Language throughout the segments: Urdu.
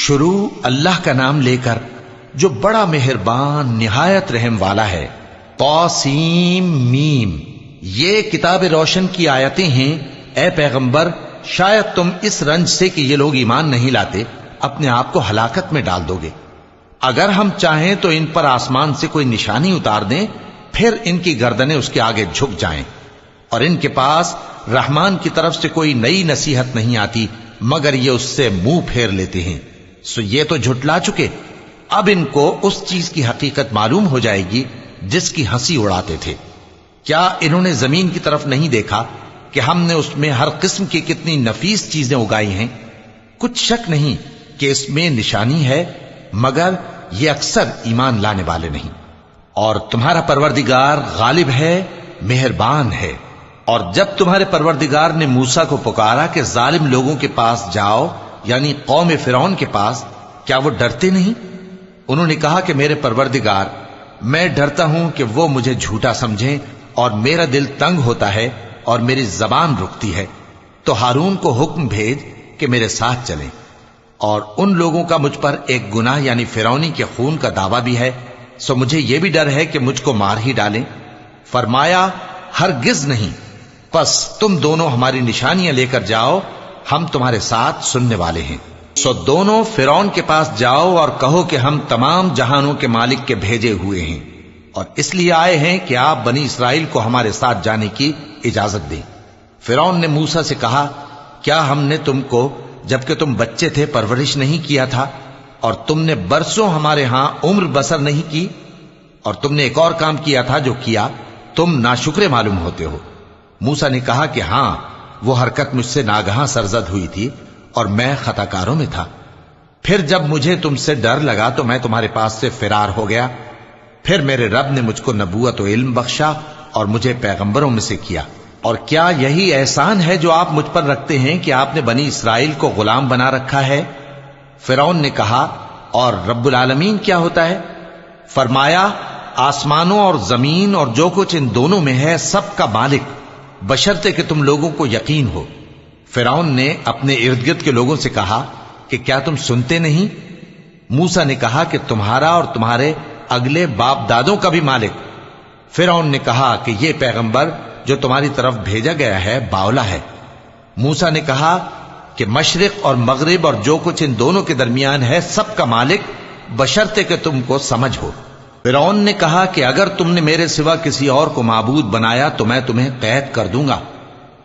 شروع اللہ کا نام لے کر جو بڑا مہربان نہایت رحم والا ہے۔ طاسیم میم، یہ کتاب روشن کی آیتیں ہیں۔ اے پیغمبر، شاید تم اس رنج سے کہ یہ لوگ ایمان نہیں لاتے اپنے آپ کو ہلاکت میں ڈال دو گے۔ اگر ہم چاہیں تو ان پر آسمان سے کوئی نشانی اتار دیں، پھر ان کی گردنیں اس کے آگے جھک جائیں، اور ان کے پاس رحمان کی طرف سے کوئی نئی نصیحت نہیں آتی مگر یہ اس سے منہ پھیر لیتے ہیں۔ سو یہ تو جھٹلا چکے، اب ان کو اس چیز کی حقیقت معلوم ہو جائے گی جس کی ہنسی اڑاتے تھے۔ کیا انہوں نے زمین کی طرف نہیں دیکھا کہ ہم نے اس میں ہر قسم کی کتنی نفیس چیزیں اگائی ہیں؟ کچھ شک نہیں کہ اس میں نشانی ہے، مگر یہ اکثر ایمان لانے والے نہیں۔ اور تمہارا پروردگار غالب ہے، مہربان ہے۔ اور جب تمہارے پروردگار نے موسیٰ کو پکارا کہ ظالم لوگوں کے پاس جاؤ، یعنی قوم فرعون کے پاس، کیا وہ ڈرتے نہیں؟ انہوں نے کہا کہ میرے پروردگار، میں ڈرتا ہوں کہ وہ مجھے جھوٹا سمجھیں، اور میرا دل تنگ ہوتا ہے اور میری زبان رکتی ہے۔ تو ہارون کو حکم بھیج کہ میرے ساتھ چلیں۔ اور ان لوگوں کا مجھ پر ایک گناہ یعنی فرعونی کے خون کا دعویٰ بھی ہے، سو مجھے یہ بھی ڈر ہے کہ مجھ کو مار ہی ڈالیں۔ فرمایا ہرگز نہیں، پس تم دونوں ہماری نشانیاں لے کر جاؤ، ہم تمہارے ساتھ سننے والے ہیں۔ سو دونوں فرعون کے پاس جاؤ اور کہو کہ ہم تمام جہانوں کے مالک کے بھیجے ہوئے ہیں، اور اس لیے آئے ہیں کہ آپ بنی اسرائیل کو ہمارے ساتھ جانے کی اجازت دیں۔ فرعون نے موسیٰ سے کہا، کیا ہم نے تم کو جبکہ تم بچے تھے پرورش نہیں کیا تھا، اور تم نے برسوں ہمارے ہاں عمر بسر نہیں کی؟ اور تم نے ایک اور کام کیا تھا جو کیا، تم ناشکرے معلوم ہوتے ہو۔ موسیٰ نے کہا کہ ہاں، وہ حرکت مجھ سے ناگہاں سرزد ہوئی تھی اور میں خطا کاروں میں تھا۔ پھر جب مجھے تم سے ڈر لگا تو میں تمہارے پاس سے فرار ہو گیا۔ پھر میرے رب نے مجھ کو نبوت و علم بخشا اور مجھے پیغمبروں میں سے کیا۔ اور کیا یہی احسان ہے جو آپ مجھ پر رکھتے ہیں کہ آپ نے بنی اسرائیل کو غلام بنا رکھا ہے؟ فرعون نے کہا، اور رب العالمین کیا ہوتا ہے؟ فرمایا، آسمانوں اور زمین اور جو کچھ ان دونوں میں ہے سب کا مالک، بشرطے کہ تم لوگوں کو یقین ہو۔ فرعون نے اپنے ارد گرد کے لوگوں سے کہا کہ کیا تم سنتے نہیں؟ موسیٰ نے کہا کہ تمہارا اور تمہارے اگلے باپ دادوں کا بھی مالک۔ فرعون نے کہا کہ یہ پیغمبر جو تمہاری طرف بھیجا گیا ہے باولا ہے۔ موسیٰ نے کہا کہ مشرق اور مغرب اور جو کچھ ان دونوں کے درمیان ہے سب کا مالک، بشرطے کہ تم کو سمجھ ہو۔ فرعون نے کہا کہ اگر تم نے میرے سوا کسی اور کو معبود بنایا تو میں تمہیں قید کر دوں گا۔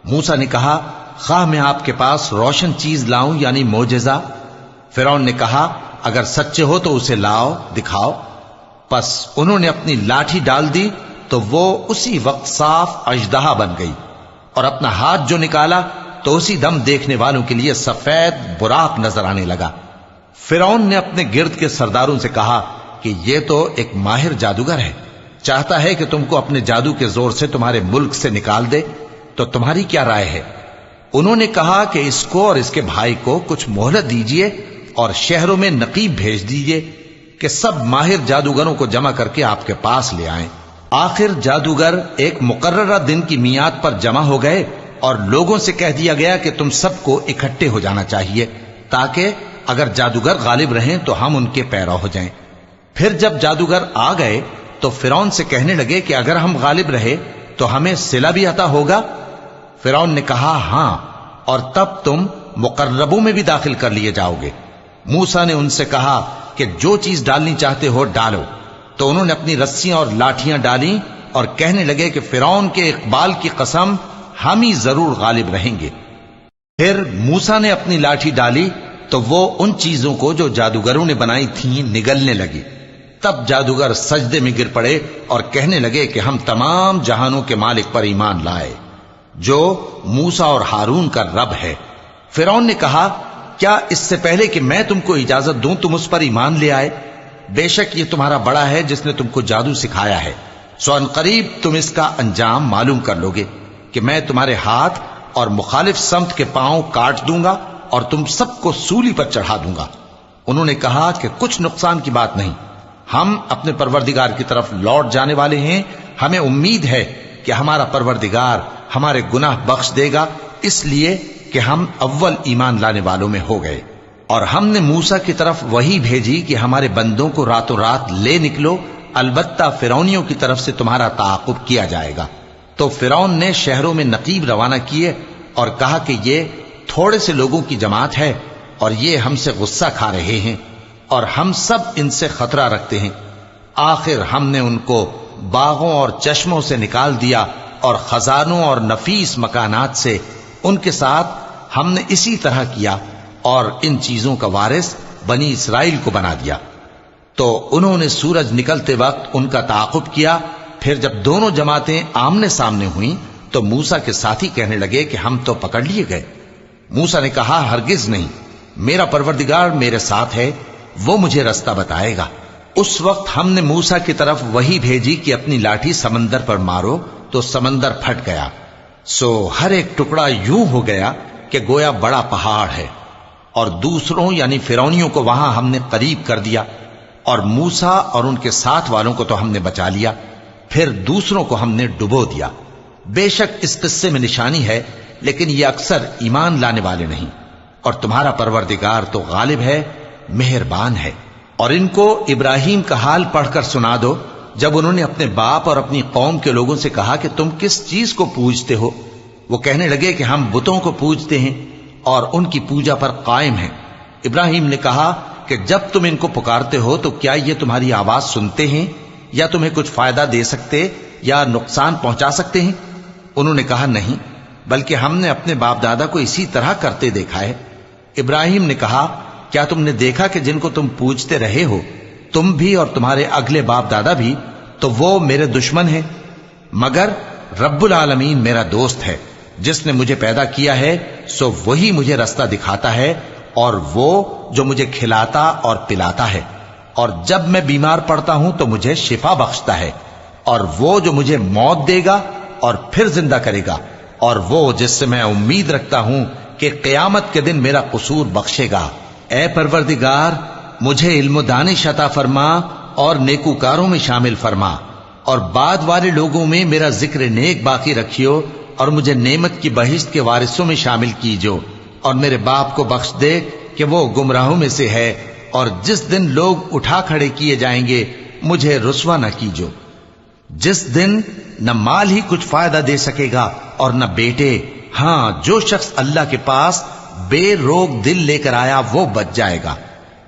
موسیٰ نے کہا، خواہ میں آپ کے پاس روشن چیز لاؤں یعنی معجزہ؟ فرعون نے کہا، اگر سچے ہو تو اسے لاؤ، دکھاؤ۔ پس انہوں نے اپنی لاٹھی ڈال دی تو وہ اسی وقت صاف اژدہا بن گئی، اور اپنا ہاتھ جو نکالا تو اسی دم دیکھنے والوں کے لیے سفید براق نظر آنے لگا۔ فرعون نے اپنے گرد کے سرداروں سے کہا کہ یہ تو ایک ماہر جادوگر ہے، چاہتا ہے کہ تم کو اپنے جادو کے زور سے تمہارے ملک سے نکال دے، تو تمہاری کیا رائے ہے؟ انہوں نے کہا کہ اس کو اور اس کے بھائی کو کچھ مہلت دیجئے اور شہروں میں نقیب بھیج دیجئے کہ سب ماہر جادوگروں کو جمع کر کے آپ کے پاس لے آئیں۔ آخر جادوگر ایک مقررہ دن کی میعاد پر جمع ہو گئے اور لوگوں سے کہہ دیا گیا کہ تم سب کو اکٹھے ہو جانا چاہیے تاکہ اگر جادوگر غالب رہیں تو ہم ان کے پیرو ہو جائیں۔ پھر جب جادوگر آ گئے تو فرعون سے کہنے لگے کہ اگر ہم غالب رہے تو ہمیں صلہ بھی عطا ہوگا؟ فرعون نے کہا، ہاں، اور تب تم مقربوں میں بھی داخل کر لیے جاؤ گے۔ موسیٰ نے ان سے کہا کہ جو چیز ڈالنی چاہتے ہو ڈالو، تو انہوں نے اپنی رسیاں اور لاٹھیاں ڈالیں اور کہنے لگے کہ فرعون کے اقبال کی قسم، ہم ہی ضرور غالب رہیں گے۔ پھر موسیٰ نے اپنی لاٹھی ڈالی تو وہ ان چیزوں کو جو جادوگروں نے بنائی تھیں نگلنے لگی۔ تب جادوگر سجدے میں گر پڑے اور کہنے لگے کہ ہم تمام جہانوں کے مالک پر ایمان لائے جو موسیٰ اور ہارون کا رب ہے۔ فرعون نے کہا، کیا اس سے پہلے کہ میں تم کو اجازت دوں تم اس پر ایمان لے آئے؟ بے شک یہ تمہارا بڑا ہے جس نے تم کو جادو سکھایا ہے، سو ان قریب تم اس کا انجام معلوم کر لوگے کہ میں تمہارے ہاتھ اور مخالف سمت کے پاؤں کاٹ دوں گا اور تم سب کو سولی پر چڑھا دوں گا۔ انہوں نے کہا کہ کچھ نقصان کی بات نہیں، ہم اپنے پروردگار کی طرف لوٹ جانے والے ہیں، ہمیں امید ہے کہ ہمارا پروردگار ہمارے گناہ بخش دے گا، اس لیے کہ ہم اول ایمان لانے والوں میں ہو گئے۔ اور ہم نے موسیٰ کی طرف وحی بھیجی کہ ہمارے بندوں کو راتوں رات لے نکلو، البتہ فرعونیوں کی طرف سے تمہارا تعاقب کیا جائے گا۔ تو فرعون نے شہروں میں نقیب روانہ کیے اور کہا کہ یہ تھوڑے سے لوگوں کی جماعت ہے اور یہ ہم سے غصہ کھا رہے ہیں اور ہم سب ان سے خطرہ رکھتے ہیں۔ آخر ہم نے ان کو باغوں اور چشموں سے نکال دیا اور خزانوں اور نفیس مکانات سے ان کے ساتھ ہم نے اسی طرح کیا، اور ان چیزوں کا وارث بنی اسرائیل کو بنا دیا۔ تو انہوں نے سورج نکلتے وقت ان کا تعاقب کیا۔ پھر جب دونوں جماعتیں آمنے سامنے ہوئیں تو موسیٰ کے ساتھی کہنے لگے کہ ہم تو پکڑ لیے گئے۔ موسیٰ نے کہا ہرگز نہیں، میرا پروردگار میرے ساتھ ہے، وہ مجھے رستہ بتائے گا۔ اس وقت ہم نے موسیٰ کی طرف وحی بھیجی کہ اپنی لاٹھی سمندر پر مارو، تو سمندر پھٹ گیا، سو ہر ایک ٹکڑا یوں ہو گیا کہ گویا بڑا پہاڑ ہے، اور دوسروں یعنی فرعونیوں کو وہاں ہم نے قریب کر دیا، اور موسیٰ اور ان کے ساتھ والوں کو تو ہم نے بچا لیا، پھر دوسروں کو ہم نے ڈبو دیا۔ بے شک اس قصے میں نشانی ہے، لیکن یہ اکثر ایمان لانے والے نہیں، اور تمہارا پروردگار تو غالب ہے، مہربان ہے۔ اور ان کو ابراہیم کا حال پڑھ کر سنا دو، جب انہوں نے اپنے باپ اور اپنی قوم کے لوگوں سے کہا کہ تم کس چیز کو پوجتے ہو؟ وہ کہنے لگے کہ ہم بتوں کو پوجتے ہیں اور ان کی پوجا پر قائم ہیں۔ ابراہیم نے کہا کہ جب تم ان کو پکارتے ہو تو کیا یہ تمہاری آواز سنتے ہیں یا تمہیں کچھ فائدہ دے سکتے یا نقصان پہنچا سکتے ہیں؟ انہوں نے کہا نہیں، بلکہ ہم نے اپنے باپ دادا کو اسی طرح کرتے دیکھا ہے۔ ابراہیم نے کہا کیا تم نے دیکھا کہ جن کو تم پوجتے رہے ہو، تم بھی اور تمہارے اگلے باپ دادا بھی، تو وہ میرے دشمن ہیں، مگر رب العالمین میرا دوست ہے، جس نے مجھے پیدا کیا ہے سو وہی مجھے رستہ دکھاتا ہے، اور وہ جو مجھے کھلاتا اور پلاتا ہے، اور جب میں بیمار پڑتا ہوں تو مجھے شفا بخشتا ہے، اور وہ جو مجھے موت دے گا اور پھر زندہ کرے گا، اور وہ جس سے میں امید رکھتا ہوں کہ قیامت کے دن میرا قصور بخشے گا۔ اے پروردگار، مجھے علم و دانش عطا فرما اور نیکوکاروں میں شامل فرما، اور بعد والے لوگوں میں میرا ذکر نیک باقی رکھیو، اور مجھے نعمت کی بہشت کے وارثوں میں شامل کیجو، اور میرے باپ کو بخش دے کہ وہ گمراہوں میں سے ہے، اور جس دن لوگ اٹھا کھڑے کیے جائیں گے مجھے رسوا نہ کیجو، جس دن نہ مال ہی کچھ فائدہ دے سکے گا اور نہ بیٹے۔ ہاں، جو شخص اللہ کے پاس بے روک دل لے کر آیا وہ بچ جائے گا،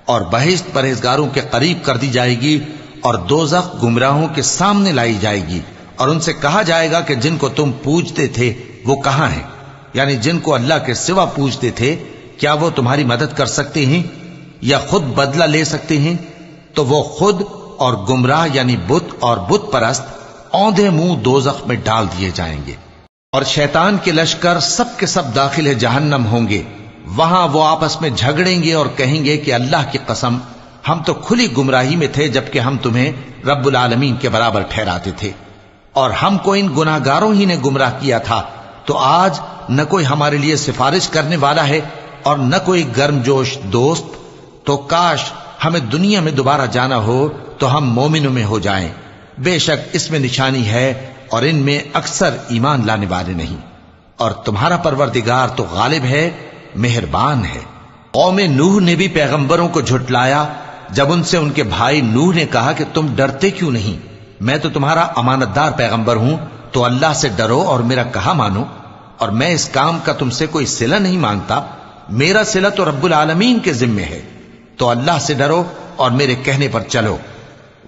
اور بہشت پرہیزگاروں کے قریب کر دی جائے گی، اور دوزخ گمراہوں کے سامنے لائی جائے گی، اور ان سے کہا جائے گا کہ جن کو تم پوجتے تھے وہ کہاں ہیں؟ یعنی جن کو اللہ کے سوا پوجتے تھے، کیا وہ تمہاری مدد کر سکتے ہیں یا خود بدلہ لے سکتے ہیں؟ تو وہ خود اور گمراہ یعنی بت اور بت پرست اوندھے منہ دوزخ میں ڈال دیے جائیں گے، اور شیطان کے لشکر سب کے سب داخل جہنم ہوں گے۔ وہاں وہ آپس میں جھگڑیں گے اور کہیں گے کہ اللہ کی قسم، ہم تو کھلی گمراہی میں تھے جبکہ ہم تمہیں رب العالمین کے برابر ٹھہراتے تھے، اور ہم کو ان گناہگاروں ہی نے گمراہ کیا تھا، تو آج نہ کوئی ہمارے لیے سفارش کرنے والا ہے اور نہ کوئی گرم جوش دوست، تو کاش ہمیں دنیا میں دوبارہ جانا ہو تو ہم مومنوں میں ہو جائیں۔ بے شک اس میں نشانی ہے اور ان میں اکثر ایمان لانے والے نہیں، اور تمہارا پروردگار تو غالب ہے، مہربان ہے۔ قوم نوح نے بھی پیغمبروں کو جھٹلایا جب ان سے ان کے بھائی نوح نے کہا کہ تم ڈرتے کیوں نہیں؟ میں تو تمہارا امانت دار پیغمبر ہوں، تو اللہ سے ڈرو اور میرا کہا مانو، اور میں اس کام کا تم سے کوئی صلہ نہیں مانگتا، میرا صلہ تو رب العالمین کے ذمے ہے، تو اللہ سے ڈرو اور میرے کہنے پر چلو۔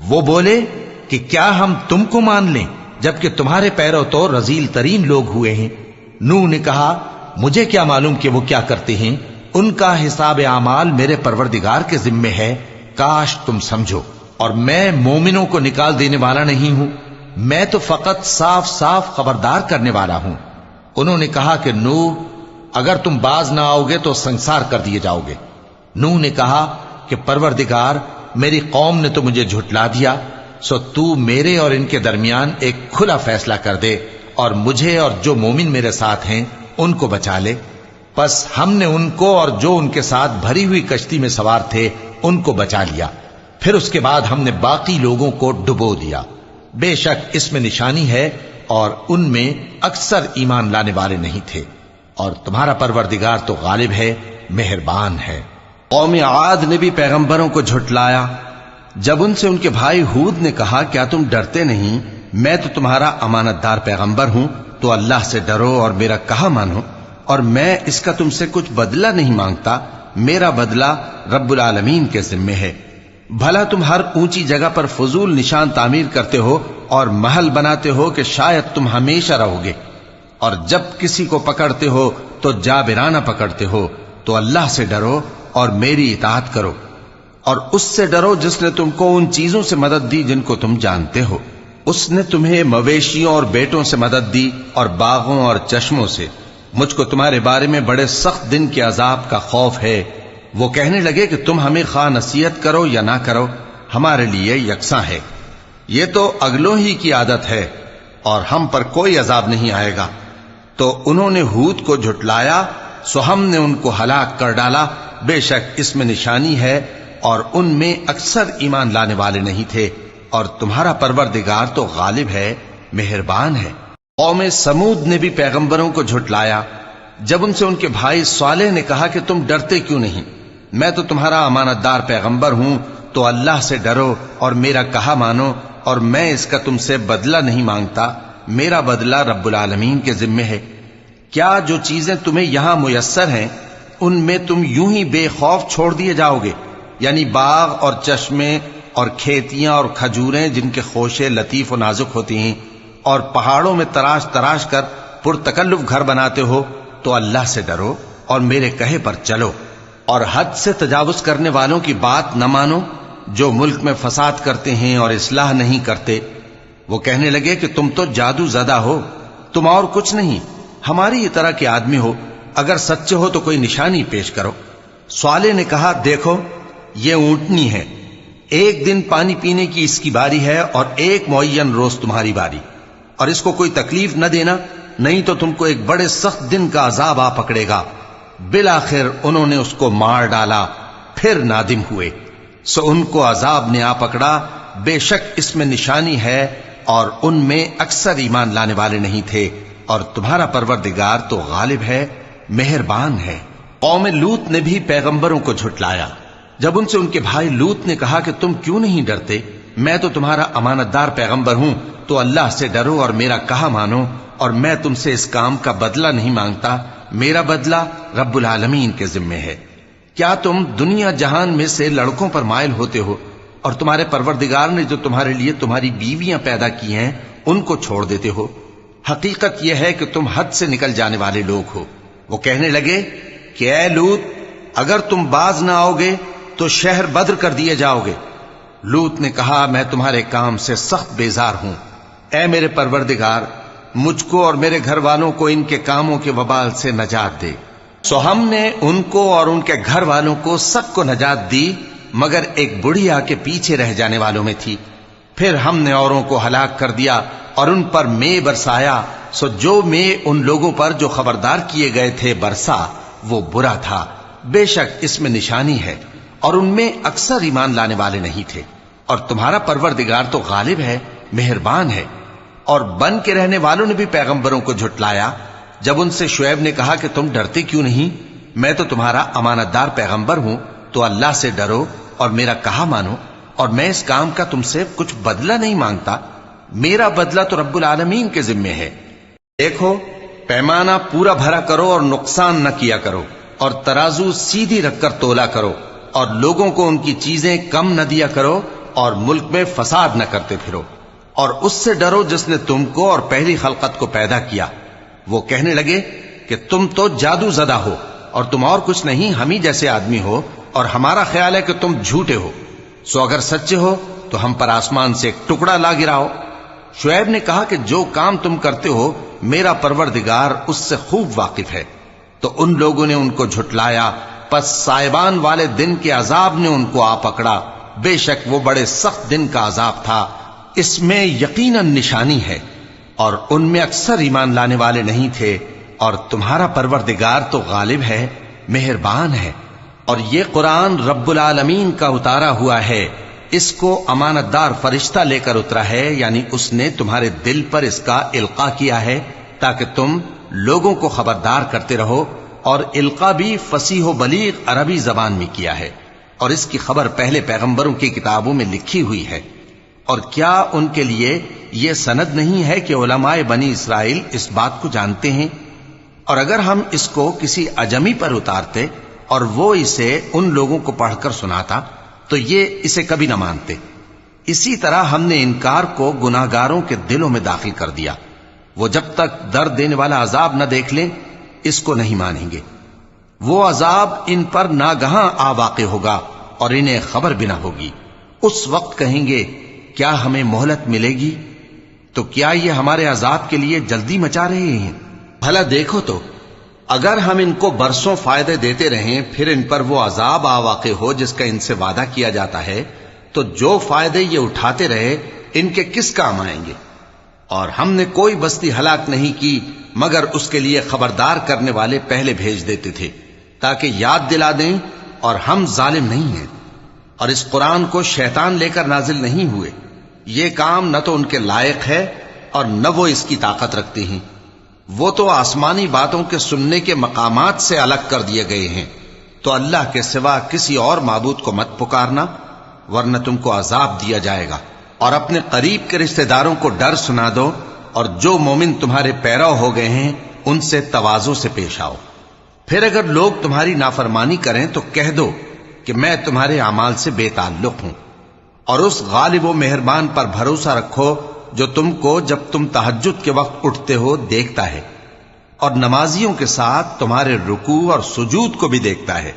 وہ بولے کہ کیا ہم تم کو مان لیں جبکہ تمہارے پیرو تو رذیل ترین لوگ ہوئے ہیں؟ نوح نے کہا مجھے کیا معلوم کہ وہ کیا کرتے ہیں، ان کا حساب اعمال میرے پروردگار کے ذمے ہے، کاش تم سمجھو، اور میں مومنوں کو نکال دینے والا نہیں ہوں، میں تو فقط صاف صاف خبردار کرنے والا ہوں۔ انہوں نے کہا کہ نوح، اگر تم باز نہ آؤ گے تو سنسار کر دیے جاؤ گے۔ نوح نے کہا کہ پروردگار، میری قوم نے تو مجھے جھٹلا دیا، سو تو میرے اور ان کے درمیان ایک کھلا فیصلہ کر دے، اور مجھے اور جو مومن میرے ساتھ ہیں ان کو بچا لے۔ پس ہم نے ان کو اور جو ان کے ساتھ بھری ہوئی کشتی میں سوار تھے ان کو بچا لیا، پھر اس کے بعد ہم نے باقی لوگوں کو ڈبو دیا۔ بے شک اس میں نشانی ہے اور ان میں اکثر ایمان لانے والے نہیں تھے، اور تمہارا پروردگار تو غالب ہے، مہربان ہے۔ قوم عاد نے بھی پیغمبروں کو جھٹلایا جب ان سے ان کے بھائی ہود نے کہا کیا تم ڈرتے نہیں، میں تو تمہارا امانت دار پیغمبر ہوں، تو اللہ سے ڈرو اور میرا کہا مانو، اور میں اس کا تم سے کچھ بدلہ نہیں مانگتا، میرا بدلہ رب العالمین کے ذمے ہے۔ بھلا تم ہر اونچی جگہ پر فضول نشان تعمیر کرتے ہو اور محل بناتے ہو کہ شاید تم ہمیشہ رہو گے، اور جب کسی کو پکڑتے ہو تو جابرانہ پکڑتے ہو، تو اللہ سے ڈرو اور میری اطاعت کرو، اور اس سے ڈرو جس نے تم کو ان چیزوں سے مدد دی جن کو تم جانتے ہو۔ اس نے تمہیں مویشیوں اور بیٹوں سے مدد دی اور باغوں اور چشموں سے۔ مجھ کو تمہارے بارے میں بڑے سخت دن کے عذاب کا خوف ہے۔ وہ کہنے لگے کہ تم ہمیں خواہ نصیحت کرو یا نہ کرو، ہمارے لیے یکساں ہے، یہ تو اگلوں ہی کی عادت ہے اور ہم پر کوئی عذاب نہیں آئے گا۔ تو انہوں نے ہود کو جھٹلایا، سو ہم نے ان کو ہلاک کر ڈالا، بے شک اس میں نشانی ہے اور ان میں اکثر ایمان لانے والے نہیں تھے، اور تمہارا پروردگار تو غالب ہے، مہربان ہے۔ قوم سمود نے بھی پیغمبروں کو جھٹلایا جب ان سے ان کے بھائی صالح نے کہا کہ تم ڈرتے کیوں نہیں، میں تو تمہارا امانت دار پیغمبر ہوں، تو اللہ سے ڈرو اور میرا کہا مانو، اور میں اس کا تم سے بدلہ نہیں مانگتا، میرا بدلہ رب العالمین کے ذمے ہے۔ کیا جو چیزیں تمہیں یہاں میسر ہیں ان میں تم یوں ہی بے خوف چھوڑ دیے جاؤ گے؟ یعنی باغ اور چشمے اور کھیتیاں اور کھجوریں جن کے خوشے لطیف و نازک ہوتی ہیں، اور پہاڑوں میں تراش تراش کر پرتکلف گھر بناتے ہو، تو اللہ سے ڈرو اور میرے کہے پر چلو، اور حد سے تجاوز کرنے والوں کی بات نہ مانو جو ملک میں فساد کرتے ہیں اور اصلاح نہیں کرتے۔ وہ کہنے لگے کہ تم تو جادو زدہ ہو، تم اور کچھ نہیں، ہماری طرح کے آدمی ہو، اگر سچے ہو تو کوئی نشانی پیش کرو۔ صالح نے کہا دیکھو یہ اونٹنی ہے، ایک دن پانی پینے کی اس کی باری ہے اور ایک معین روز تمہاری باری، اور اس کو کوئی تکلیف نہ دینا، نہیں تو تم کو ایک بڑے سخت دن کا عذاب آ پکڑے گا۔ بالآخر انہوں نے اس کو مار ڈالا، پھر نادم ہوئے، سو ان کو عذاب نے آ پکڑا، بے شک اس میں نشانی ہے اور ان میں اکثر ایمان لانے والے نہیں تھے، اور تمہارا پروردگار تو غالب ہے، مہربان ہے۔ قوم لوط نے بھی پیغمبروں کو جھٹلایا جب ان سے ان کے بھائی لوط نے کہا کہ تم کیوں نہیں ڈرتے، میں تو تمہارا امانت دار پیغمبر ہوں، تو اللہ سے ڈرو اور میرا کہا مانو، اور میں تم سے اس کام کا بدلہ نہیں مانگتا، میرا بدلہ رب العالمین کے ذمے ہے۔ کیا تم دنیا جہان میں سے لڑکوں پر مائل ہوتے ہو، اور تمہارے پروردگار نے جو تمہارے لیے تمہاری بیویاں پیدا کی ہیں ان کو چھوڑ دیتے ہو؟ حقیقت یہ ہے کہ تم حد سے نکل جانے والے لوگ ہو۔ وہ کہنے لگے کہ اے لوط، اگر تم باز نہ آؤ گے تو شہر بدر کر دیے جاؤ گے۔ لوط نے کہا میں تمہارے کام سے سخت بیزار ہوں، اے میرے پروردگار مجھ کو اور میرے گھر والوں کو ان کے کاموں کے وبال سے نجات دے۔ سو ہم نے ان کو اور ان کے گھر والوں کو سب کو نجات دی، مگر ایک بڑھیا کے پیچھے رہ جانے والوں میں تھی۔ پھر ہم نے اوروں کو ہلاک کر دیا اور ان پر مے برسایا، سو جو مے ان لوگوں پر جو خبردار کیے گئے تھے برسا وہ برا تھا، بے شک اس میں نشانی ہے، اور ان میں اکثر ایمان لانے والے نہیں تھے، اور تمہارا پروردگار تو غالب ہے، مہربان ہے۔ اور بن کے رہنے والوں نے بھی پیغمبروں کو جھٹلایا جب ان سے شعیب نے کہا کہ تم ڈرتے کیوں نہیں، میں تو تمہارا امانت دار پیغمبر ہوں، تو اللہ سے ڈرو اور میرا کہا مانو، اور میں اس کام کا تم سے کچھ بدلہ نہیں مانگتا، میرا بدلہ تو رب العالمین کے ذمے ہے۔ دیکھو پیمانہ پورا بھرا کرو اور نقصان نہ کیا کرو، اور ترازو سیدھی رکھ کر تولا کرو، اور لوگوں کو ان کی چیزیں کم نہ دیا کرو، اور ملک میں فساد نہ کرتے پھرو، اور اس سے ڈرو جس نے تم کو اور پہلی خلقت کو پیدا کیا۔ وہ کہنے لگے کہ تم تو جادو زدہ ہو اور تم اور کچھ نہیں، ہم ہی جیسے آدمی ہو، اور ہمارا خیال ہے کہ تم جھوٹے ہو، سو اگر سچے ہو تو ہم پر آسمان سے ایک ٹکڑا لا گراؤ۔ شعیب نے کہا کہ جو کام تم کرتے ہو میرا پروردگار اس سے خوب واقف ہے۔ تو ان لوگوں نے ان کو جھٹلایا، پس سائبان والے دن کے عذاب نے ان کو آ پکڑا، بے شک وہ بڑے سخت دن کا عذاب تھا، اس میں یقیناً نشانی ہے، اور ان میں اکثر ایمان لانے والے نہیں تھے، اور تمہارا پروردگار تو غالب ہے، مہربان ہے۔ اور یہ قرآن رب العالمین کا اتارا ہوا ہے، اس کو امانت دار فرشتہ لے کر اترا ہے، یعنی اس نے تمہارے دل پر اس کا القاء کیا ہے تاکہ تم لوگوں کو خبردار کرتے رہو اور القا بھی فصیح و بلیغ عربی زبان میں کیا ہے، اور اس کی خبر پہلے پیغمبروں کی کتابوں میں لکھی ہوئی ہے۔ اور کیا ان کے لیے یہ سند نہیں ہے کہ علماء بنی اسرائیل اس بات کو جانتے ہیں؟ اور اگر ہم اس کو کسی اجمی پر اتارتے اور وہ اسے ان لوگوں کو پڑھ کر سناتا تو یہ اسے کبھی نہ مانتے۔ اسی طرح ہم نے انکار کو گناہگاروں کے دلوں میں داخل کر دیا، وہ جب تک درد دینے والا عذاب نہ دیکھ لیں اس کو نہیں مانیں گے۔ وہ عذاب ان پر ناگہاں آ واقع ہوگا اور انہیں خبر بھی نہ ہوگی۔ اس وقت کہیں گے کیا ہمیں مہلت ملے گی؟ تو کیا یہ ہمارے عذاب کے لیے جلدی مچا رہے ہیں؟ بھلا دیکھو تو اگر ہم ان کو برسوں فائدے دیتے رہیں پھر ان پر وہ عذاب آ واقع ہو جس کا ان سے وعدہ کیا جاتا ہے تو جو فائدے یہ اٹھاتے رہے ان کے کس کام آئیں گے؟ اور ہم نے کوئی بستی ہلاک نہیں کی مگر اس کے لیے خبردار کرنے والے پہلے بھیج دیتے تھے تاکہ یاد دلا دیں، اور ہم ظالم نہیں ہیں۔ اور اس قرآن کو شیطان لے کر نازل نہیں ہوئے، یہ کام نہ تو ان کے لائق ہے اور نہ وہ اس کی طاقت رکھتے ہیں۔ وہ تو آسمانی باتوں کے سننے کے مقامات سے الگ کر دیے گئے ہیں۔ تو اللہ کے سوا کسی اور معبود کو مت پکارنا ورنہ تم کو عذاب دیا جائے گا۔ اور اپنے قریب کے رشتہ داروں کو ڈر سنا دو، اور جو مومن تمہارے پیرو ہو گئے ہیں ان سے تواضع سے پیش آؤ۔ پھر اگر لوگ تمہاری نافرمانی کریں تو کہہ دو کہ میں تمہارے اعمال سے بے تعلق ہوں، اور اس غالب و مہربان پر بھروسہ رکھو جو تم کو جب تم تہجد کے وقت اٹھتے ہو دیکھتا ہے، اور نمازیوں کے ساتھ تمہارے رکوع اور سجود کو بھی دیکھتا ہے۔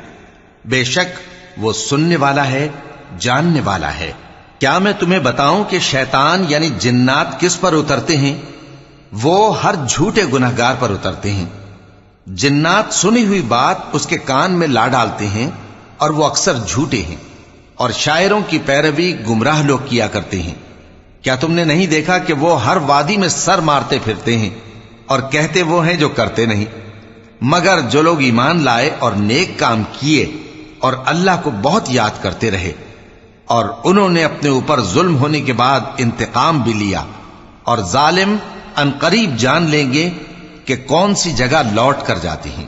بے شک وہ سننے والا ہے، جاننے والا ہے۔ کیا میں تمہیں بتاؤں کہ شیطان یعنی جنات کس پر اترتے ہیں؟ وہ ہر جھوٹے گناہگار پر اترتے ہیں۔ جنات سنی ہوئی بات اس کے کان میں لا ڈالتے ہیں اور وہ اکثر جھوٹے ہیں، اور شاعروں کی پیروی گمراہ لوگ کیا کرتے ہیں۔ کیا تم نے نہیں دیکھا کہ وہ ہر وادی میں سر مارتے پھرتے ہیں اور کہتے وہ ہیں جو کرتے نہیں؟ مگر جو لوگ ایمان لائے اور نیک کام کیے اور اللہ کو بہت یاد کرتے رہے، اور انہوں نے اپنے اوپر ظلم ہونے کے بعد انتقام بھی لیا، اور ظالم ان قریب جان لیں گے کہ کون سی جگہ لوٹ کر جاتے ہیں۔